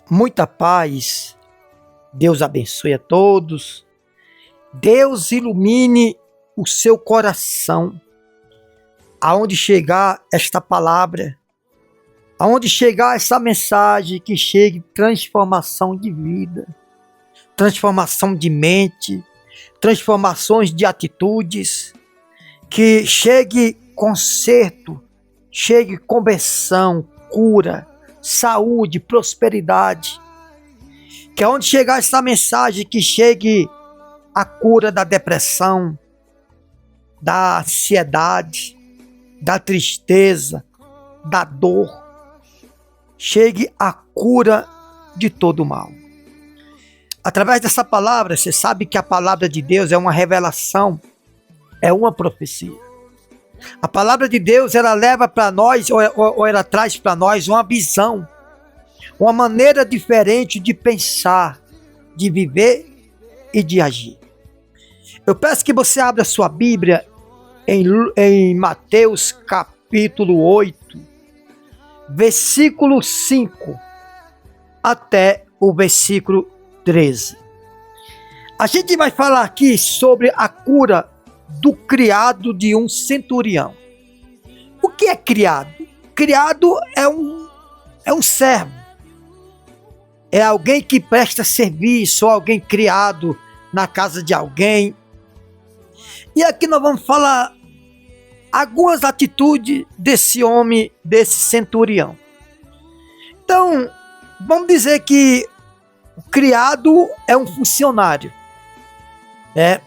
Muita paz, Deus abençoe a todos, Deus ilumine o seu coração, aonde chegar esta palavra, aonde chegar essa mensagem, que chegue transformação de vida, transformação de mente, transformações de atitudes, que chegue conserto, chegue conversão, cura, saúde, prosperidade. Que aonde chegar essa mensagem, que chegue a cura da depressão, da ansiedade, da tristeza, da dor. Chegue a cura de todo o mal. Através dessa palavra, você sabe que a palavra de Deus é uma revelação, é uma profecia. A palavra de Deus, ela leva para nós, ou ela traz para nós uma visão, uma maneira diferente de pensar, de viver e de agir. Eu peço que você abra sua Bíblia em Mateus capítulo 8, versículo 5 até o versículo 13. A gente vai falar aqui sobre a cura do criado de um centurião. O que é criado? Criado é um servo. É alguém que presta serviço, ou alguém criado na casa de alguém. E aqui nós vamos falar algumas atitudes desse homem, desse centurião. Então, vamos dizer que o criado é um funcionário, né?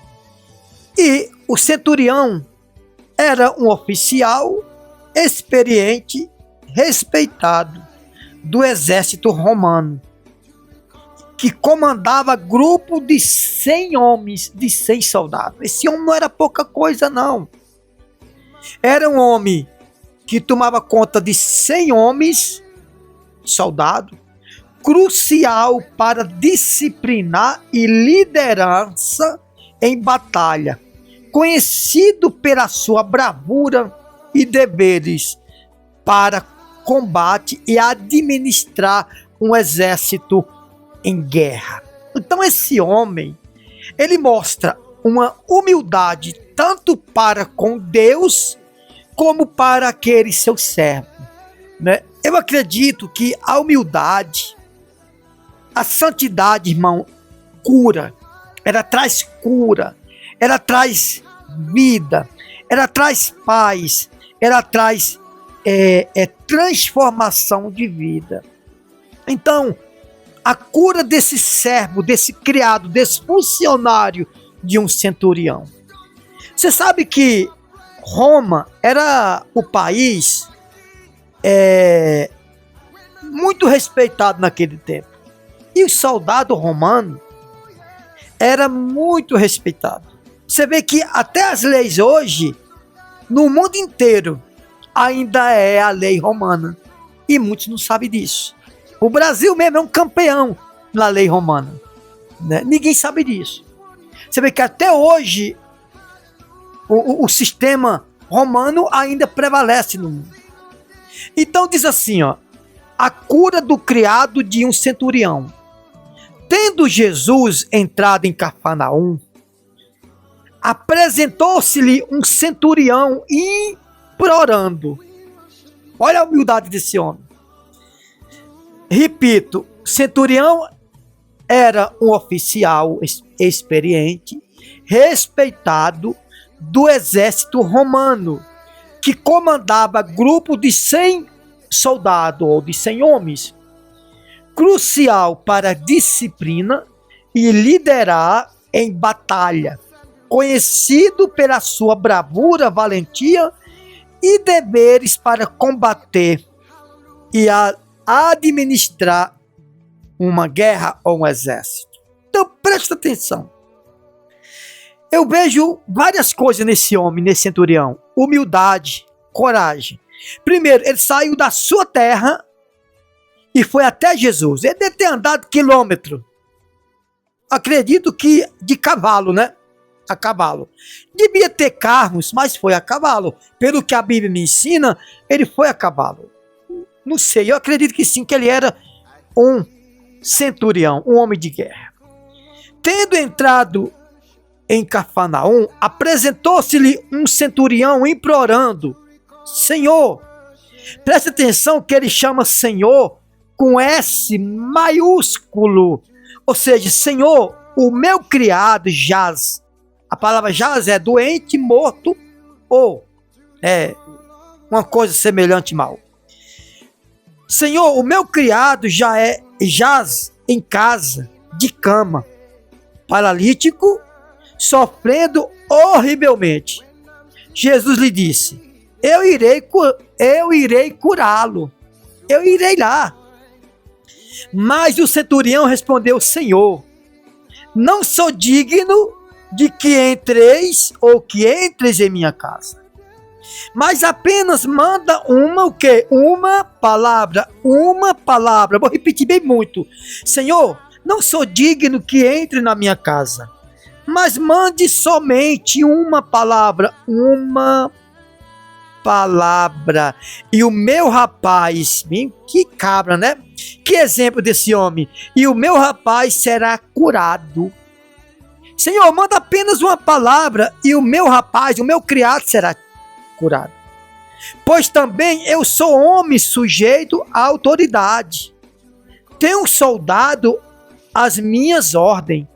E o centurião era um oficial experiente, respeitado do exército romano, que comandava grupo de 100 homens, de 100 soldados. Esse homem não era pouca coisa, não. Era um homem que tomava conta de 100 homens, soldados, crucial para disciplinar e liderança em batalha, conhecido pela sua bravura e deveres para combate e administrar um exército em guerra. Então esse homem, ele mostra uma humildade tanto para com Deus como para aquele seu servo, né? Eu acredito que a humildade, a santidade, irmão, cura. Ela traz cura, ela traz vida, ela traz paz, ela traz transformação de vida. Então, a cura desse servo, desse criado, desse funcionário de um centurião. Você sabe que Roma era o país muito respeitado naquele tempo. E o soldado romano era muito respeitado. Você vê que até as leis hoje, no mundo inteiro, ainda é a lei romana. E muitos não sabem disso. O Brasil mesmo é um campeão na lei romana, né? Ninguém sabe disso. Você vê que até hoje o sistema romano ainda prevalece no mundo. Então diz assim, ó, a cura do criado de um centurião. Tendo Jesus entrado em Cafarnaum, apresentou-se-lhe um centurião implorando. Olha a humildade desse homem. Repito, centurião era um oficial experiente, respeitado do exército romano, que comandava grupo de 100 soldados ou de 100 homens, crucial para disciplina e liderar em batalha, conhecido pela sua bravura, valentia e deveres para combater e administrar uma guerra ou um exército. Então presta atenção. Eu vejo várias coisas nesse homem, nesse centurião. Humildade, coragem. Primeiro, ele saiu da sua terra e foi até Jesus. Ele deve ter andado quilômetro. Acredito que de cavalo, né? A cavalo. Devia ter carros, mas foi a cavalo. Pelo que a Bíblia me ensina, ele foi a cavalo. Não sei, eu acredito que sim, que ele era um centurião, um homem de guerra. Tendo entrado em Cafarnaum, apresentou-se-lhe um centurião implorando: Senhor, preste atenção que ele chama Senhor com S maiúsculo, ou seja, Senhor, o meu criado jaz. A palavra jaz é doente, morto ou uma coisa semelhante mal. Senhor, o meu criado jaz em casa, de cama, paralítico, sofrendo horrivelmente. Jesus lhe disse: eu irei curá-lo. Eu irei lá. Mas o centurião respondeu: Senhor, não sou digno de que entreis ou que entres em minha casa. Mas apenas manda uma palavra. Vou repetir bem muito. Senhor, não sou digno que entre na minha casa, mas mande somente uma palavra. E o meu rapaz, que cabra, né? Que exemplo desse homem. E o meu rapaz será curado. Senhor, manda apenas uma palavra e o meu rapaz, o meu criado será curado. Pois também eu sou homem sujeito à autoridade. Tenho um soldado às minhas ordens.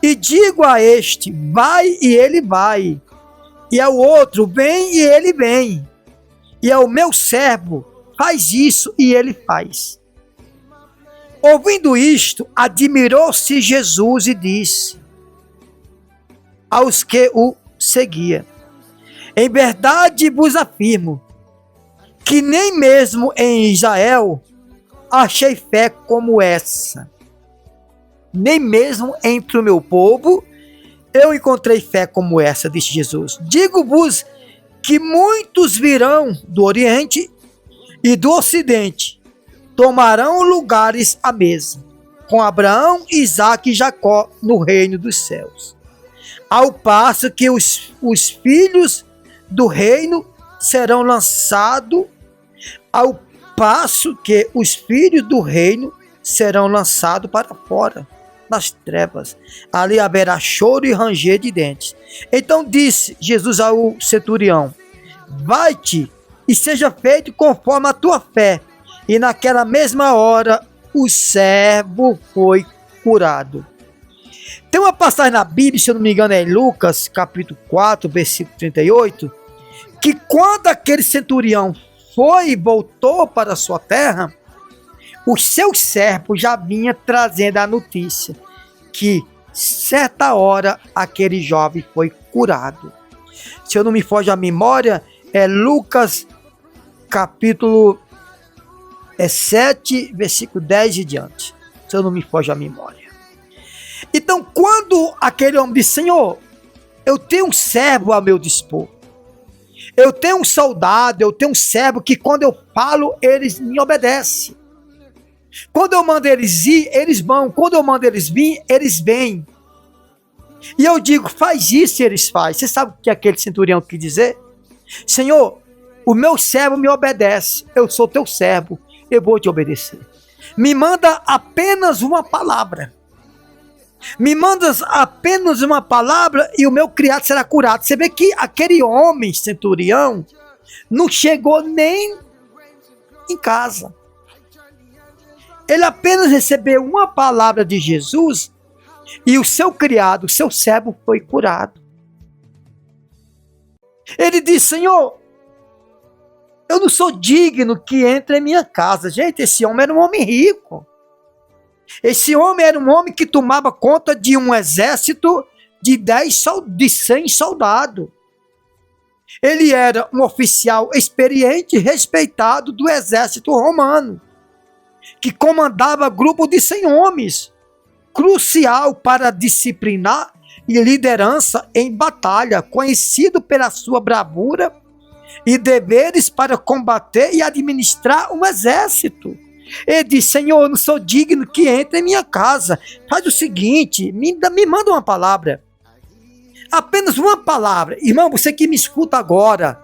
E digo a este: vai, e ele vai. E ao outro: vem, e ele vem. E ao meu servo: faz isso, e ele faz. Ouvindo isto, admirou-se Jesus e disse aos que o seguiam: em verdade vos afirmo que nem mesmo em Israel achei fé como essa. Nem mesmo entre o meu povo eu encontrei fé como essa, disse Jesus. Digo-vos que muitos virão do Oriente e do Ocidente, tomarão lugares à mesa, com Abraão, Isaque e Jacó no reino dos céus. Ao passo que os filhos do reino serão lançados, para fora, nas trevas. Ali haverá choro e ranger de dentes. Então disse Jesus ao centurião: vai-te e seja feito conforme a tua fé. E naquela mesma hora o servo foi curado. Tem uma passagem na Bíblia, se eu não me engano é em Lucas, capítulo 4, versículo 38, que quando aquele centurião foi e voltou para a sua terra, o seu servo já vinha trazendo a notícia que certa hora aquele jovem foi curado. Se eu não me foge a memória, é Lucas capítulo 7, versículo 10 e diante. Se eu não me foge a memória. Então, quando aquele homem disse: Senhor, eu tenho um servo a meu dispor. Eu tenho um soldado, eu tenho um servo que quando eu falo, eles me obedecem. Quando eu mando eles ir, eles vão. Quando eu mando eles vir, eles vêm. E eu digo: faz isso, e eles fazem. Você sabe o que aquele centurião quis dizer? Senhor, o meu servo me obedece. Eu sou teu servo, eu vou te obedecer. Me manda apenas uma palavra. Me mandas apenas uma palavra e o meu criado será curado. Você vê que aquele homem centurião não chegou nem em casa. Ele apenas recebeu uma palavra de Jesus e o seu criado, o seu servo foi curado. Ele disse: Senhor, eu não sou digno que entre em minha casa. Gente, esse homem era um homem rico. Esse homem era um homem que tomava conta de um exército de 100 soldados. Ele era um oficial experiente e respeitado do exército romano, que comandava grupo de 100 homens, crucial para disciplinar e liderança em batalha, conhecido pela sua bravura e deveres para combater e administrar um exército. Ele disse: Senhor, eu não sou digno que entre em minha casa. Faz o seguinte, me manda uma palavra. Apenas uma palavra. Irmão, você que me escuta agora,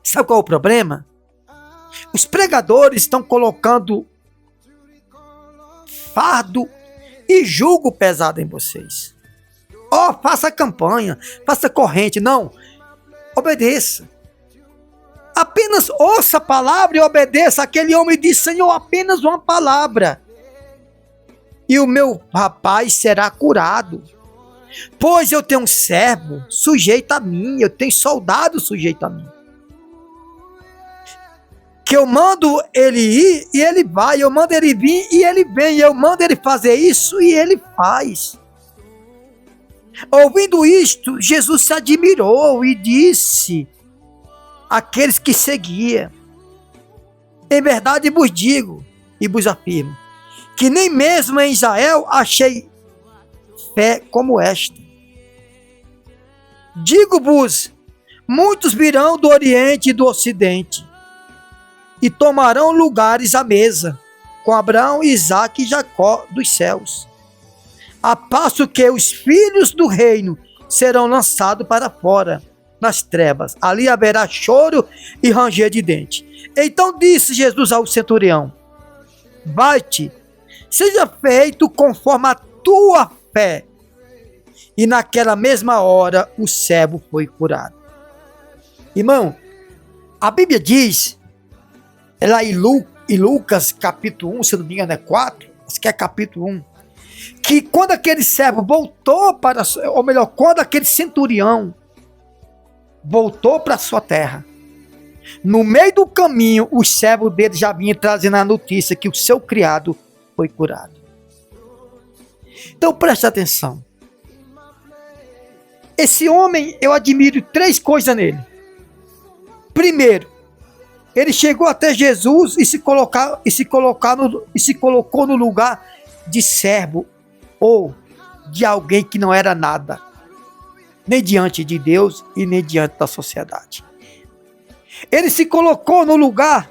sabe qual é o problema? Os pregadores estão colocando fardo e jugo pesado em vocês. Faça campanha, faça corrente. Não, obedeça. Apenas ouça a palavra e obedeça. Aquele homem disse: Senhor, apenas uma palavra, e o meu rapaz será curado. Pois eu tenho um servo sujeito a mim, eu tenho soldado sujeito a mim, que eu mando ele ir e ele vai, eu mando ele vir e ele vem, eu mando ele fazer isso e ele faz. Ouvindo isto, Jesus se admirou e disse àqueles que seguiam: em verdade vos digo e vos afirmo, que nem mesmo em Israel achei fé como esta. Digo-vos, muitos virão do Oriente e do Ocidente, e tomarão lugares à mesa, com Abraão, Isaque e Jacó dos céus, a passo que os filhos do reino serão lançados para fora, nas trevas. Ali haverá choro e ranger de dente. Então disse Jesus ao centurião: vai-te, seja feito conforme a tua fé. E naquela mesma hora o servo foi curado. Irmão, a Bíblia diz, lá em Lucas capítulo 1, se não me engano é 4, acho que é capítulo 1, que quando aquele servo voltou para, ou melhor, quando aquele centurião voltou para sua terra, no meio do caminho, o servo dele já vinha trazendo a notícia que o seu criado foi curado. Então preste atenção. Esse homem, eu admiro 3 coisas nele. Primeiro, ele chegou até Jesus e se colocou no lugar de servo, ou de alguém que não era nada, nem diante de Deus e nem diante da sociedade. Ele se colocou no lugar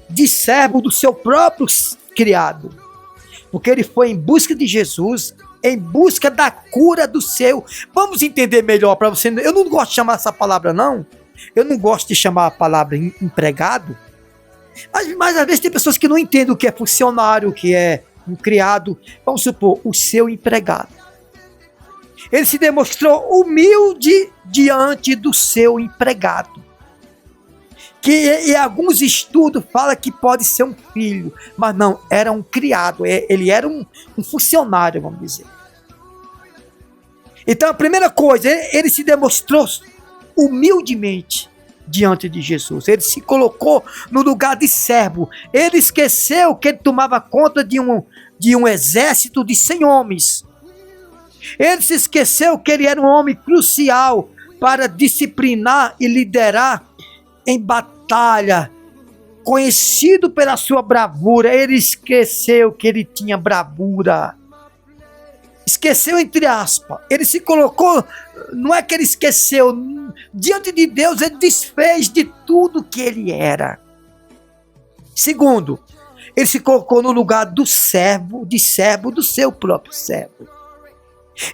de servo do seu próprio criado, porque ele foi em busca de Jesus, em busca da cura do seu. Vamos entender melhor para você. Eu não gosto de chamar essa palavra, não. Eu não gosto de chamar a palavra empregado. Mas às vezes tem pessoas que não entendem o que é funcionário, o que é um criado. Vamos supor, o seu empregado. Ele se demonstrou humilde diante do seu empregado. Que em alguns estudos fala que pode ser um filho, mas não, era um criado, ele era um funcionário, vamos dizer. Então a primeira coisa, ele se demonstrou humildemente diante de Jesus. Ele se colocou no lugar de servo. Ele esqueceu que ele tomava conta de um exército de 100 homens. Ele se esqueceu que ele era um homem crucial para disciplinar e liderar em batalha, conhecido pela sua bravura. Ele esqueceu que ele tinha bravura. Esqueceu entre aspas. Ele se colocou, não é que ele esqueceu, diante de Deus ele desfez de tudo que ele era. Segundo, ele se colocou no lugar do servo do seu próprio servo.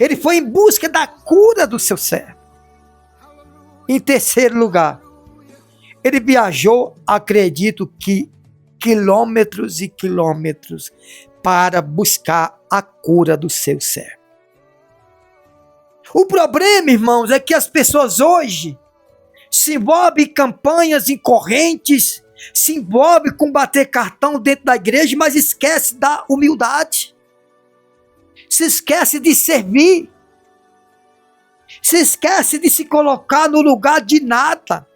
Ele foi em busca da cura do seu servo. Em terceiro lugar, ele viajou, acredito que quilômetros e quilômetros, para buscar a cura do seu servo. O problema, irmãos, é que as pessoas hoje se envolvem em campanhas, em correntes, se envolvem com bater cartão dentro da igreja, mas esquece da humildade. Se esquece de servir. Se esquece de se colocar no lugar de nada.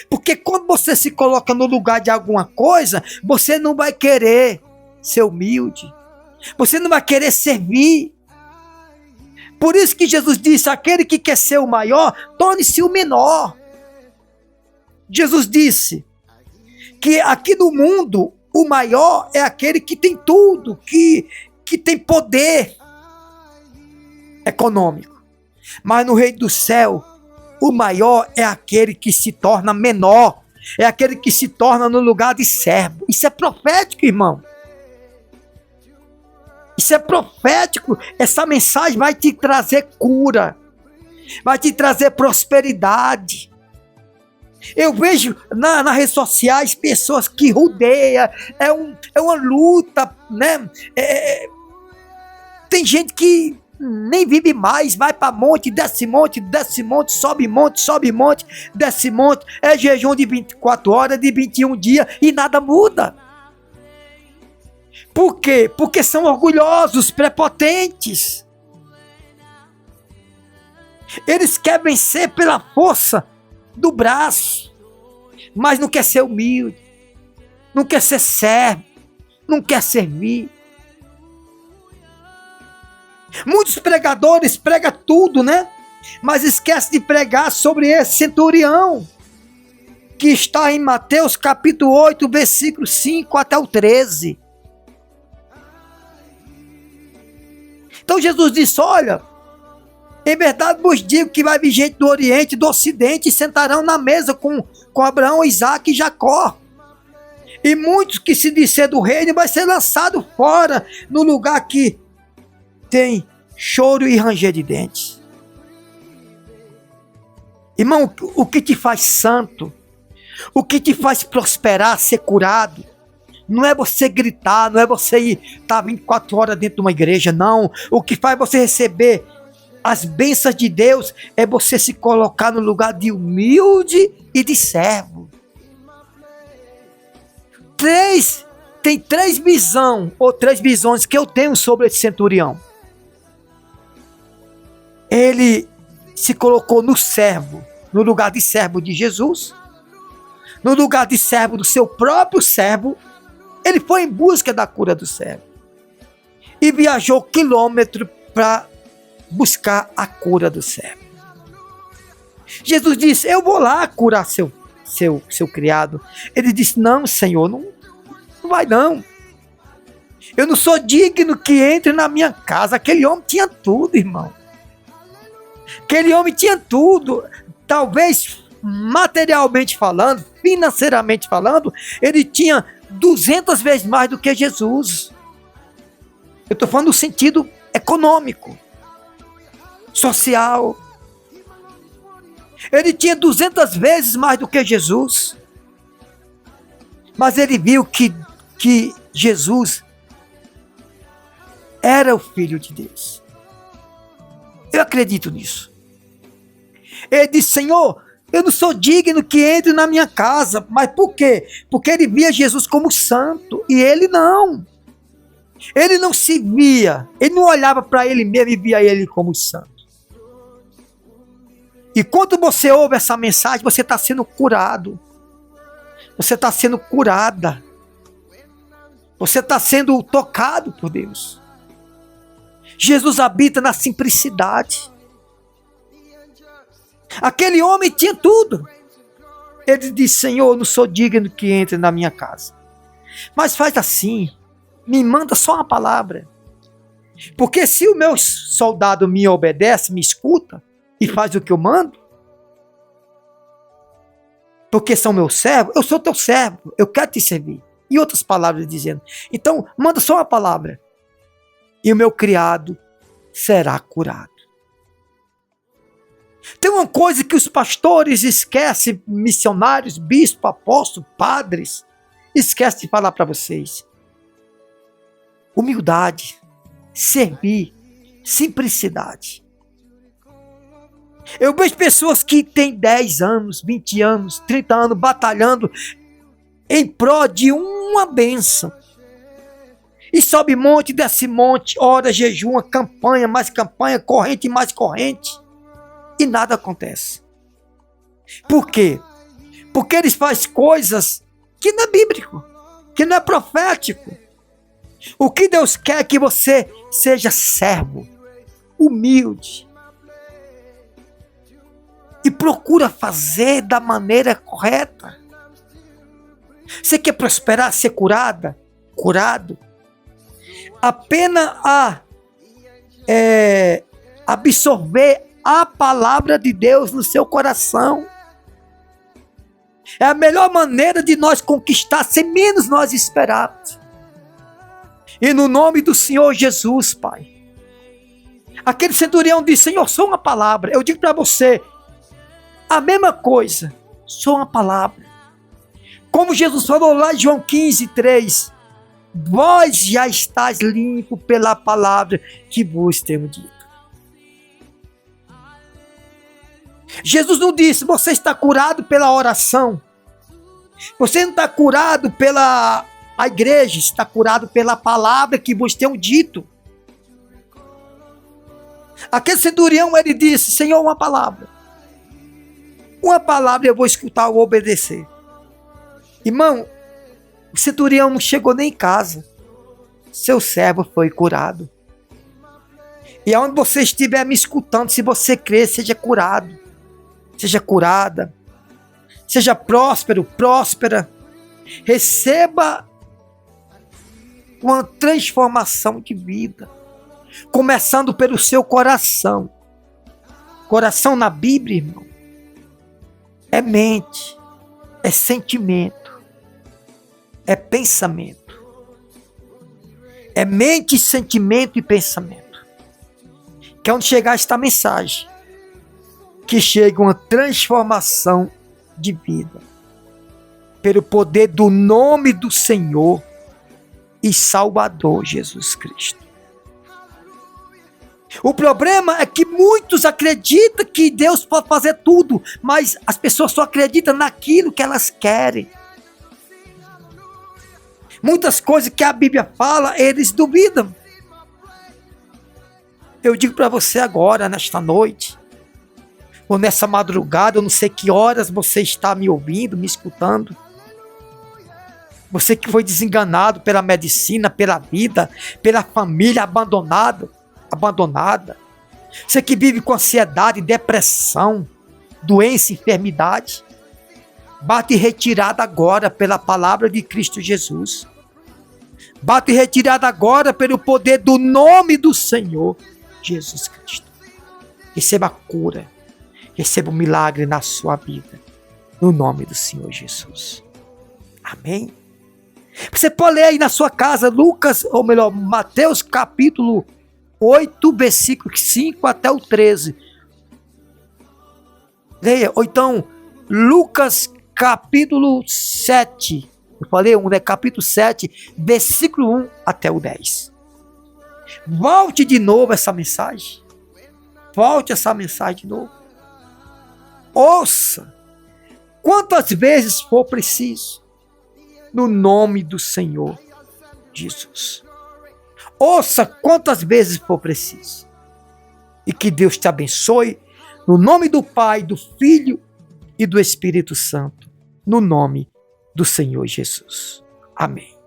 Porque quando você se coloca no lugar de alguma coisa, você não vai querer ser humilde. Você não vai querer servir. Por isso que Jesus disse: aquele que quer ser o maior, torne-se o menor. Jesus disse que aqui no mundo, o maior é aquele que tem tudo, que tem poder econômico. Mas no reino do céu, o maior é aquele que se torna menor, é aquele que se torna no lugar de servo. Isso é profético, irmão. Isso é profético. Essa mensagem vai te trazer cura, vai te trazer prosperidade. Eu vejo nas redes sociais pessoas que rodeiam, é uma luta, né? Tem gente que nem vive mais, vai para monte, desce monte, sobe monte, desce monte. É jejum de 24 horas, de 21 dias e nada muda. Por quê? Porque são orgulhosos, prepotentes. Eles querem vencer pela força do braço, mas não quer ser humilde, não quer ser servo, não quer servir. Muitos pregadores pregam tudo, né? Mas esquece de pregar sobre esse centurião, que está em Mateus capítulo 8, versículo 5 até o 13. Então Jesus disse: olha, em verdade vos digo que vai vir gente do Oriente e do Ocidente e sentarão na mesa com Abraão, Isaque e Jacó. E muitos que se disser do reino vai ser lançado fora no lugar que tem choro e ranger de dentes. Irmão, o que te faz santo, o que te faz prosperar, ser curado, não é você gritar, não é você estar 24 horas dentro de uma igreja, não. O que faz você receber as bênçãos de Deus é você se colocar no lugar de humilde e de servo. Tem três visões que eu tenho sobre esse centurião. Ele se colocou no servo, no lugar de servo de Jesus, no lugar de servo do seu próprio servo. Ele foi em busca da cura do servo e viajou quilômetros para buscar a cura do servo. Jesus disse: eu vou lá curar seu criado. Ele disse: não, Senhor, não vai não. Eu não sou digno que entre na minha casa. Aquele homem tinha tudo, irmão. Aquele homem tinha tudo. Talvez materialmente falando, financeiramente falando, ele tinha 200 vezes mais do que Jesus. Eu estou falando no sentido econômico, social. Ele tinha 200 vezes mais do que Jesus. Mas ele viu que Jesus era o Filho de Deus. Eu acredito nisso. Ele disse: Senhor, eu não sou digno que entre na minha casa. Mas por quê? Porque ele via Jesus como santo e ele não. Ele não se via, ele não olhava para ele mesmo e via ele como santo. E quando você ouve essa mensagem, você está sendo curado. Você está sendo curada. Você está sendo tocado por Deus. Jesus habita na simplicidade. Aquele homem tinha tudo. Ele disse: Senhor, eu não sou digno que entre na minha casa. Mas faz assim, me manda só uma palavra. Porque se o meu soldado me obedece, me escuta e faz o que eu mando, porque são meu servo, eu sou teu servo, eu quero te servir. E outras palavras dizendo: então manda só uma palavra e o meu criado será curado. Tem uma coisa que os pastores esquecem, missionários, bispos, apóstolos, padres, esquecem de falar para vocês. Humildade, servir, simplicidade. Eu vejo pessoas que têm 10 anos, 20 anos, 30 anos batalhando em prol de uma bênção. E sobe monte, desce monte, ora, jejuma, campanha, mais campanha, corrente, mais corrente. E nada acontece. Por quê? Porque eles fazem coisas que não é bíblico, que não é profético. O que Deus quer é que você seja servo, humilde. E procura fazer da maneira correta. Você quer prosperar, ser curado? Apenas absorver a palavra de Deus no seu coração. É a melhor maneira de nós conquistar, sem menos nós esperarmos. E no nome do Senhor Jesus, Pai. Aquele centurião disse: Senhor, só uma palavra. Eu digo para você, a mesma coisa, só uma palavra. Como Jesus falou lá em João 15, 3. vós já estáis limpo pela palavra que vos tenho dito. Jesus não disse, você está curado pela oração. Você não está curado pela igreja, está curado pela palavra que vos tenho dito. Aquele centurião, ele disse, Senhor, uma palavra. Uma palavra eu vou escutar, eu vou obedecer. Irmão, o centurião não chegou nem em casa. Seu servo foi curado. E aonde você estiver me escutando, se você crer, seja curado. Seja curada. Seja próspero, próspera. Receba uma transformação de vida. Começando pelo seu coração. Coração na Bíblia, irmão, é mente, é sentimento, é pensamento. É mente, sentimento e pensamento. Que é onde chegar esta mensagem. Que chega uma transformação de vida. Pelo poder do nome do Senhor e Salvador Jesus Cristo. O problema é que muitos acreditam que Deus pode fazer tudo, mas as pessoas só acreditam naquilo que elas querem. Muitas coisas que a Bíblia fala, eles duvidam. Eu digo para você agora, nesta noite, ou nessa madrugada, eu não sei que horas você está me ouvindo, me escutando. Você que foi desenganado pela medicina, pela vida, pela família abandonada. Você que vive com ansiedade, depressão, doença, enfermidade. Bate retirada agora pela palavra de Cristo Jesus. Bate retirada agora pelo poder do nome do Senhor Jesus Cristo. Receba a cura. Receba um milagre na sua vida. No nome do Senhor Jesus. Amém? Você pode ler aí na sua casa Lucas, ou melhor, Mateus capítulo 8, versículo 5 até o 13. Leia. Ou então, Lucas capítulo 7. Eu falei um, né? Capítulo 7, versículo 1 até o 10. Volte de novo essa mensagem. Volte essa mensagem de novo. Ouça. Quantas vezes for preciso. No nome do Senhor Jesus. Ouça quantas vezes for preciso. E que Deus te abençoe. No nome do Pai, do Filho e do Espírito Santo. No nome do Senhor Jesus. Amém.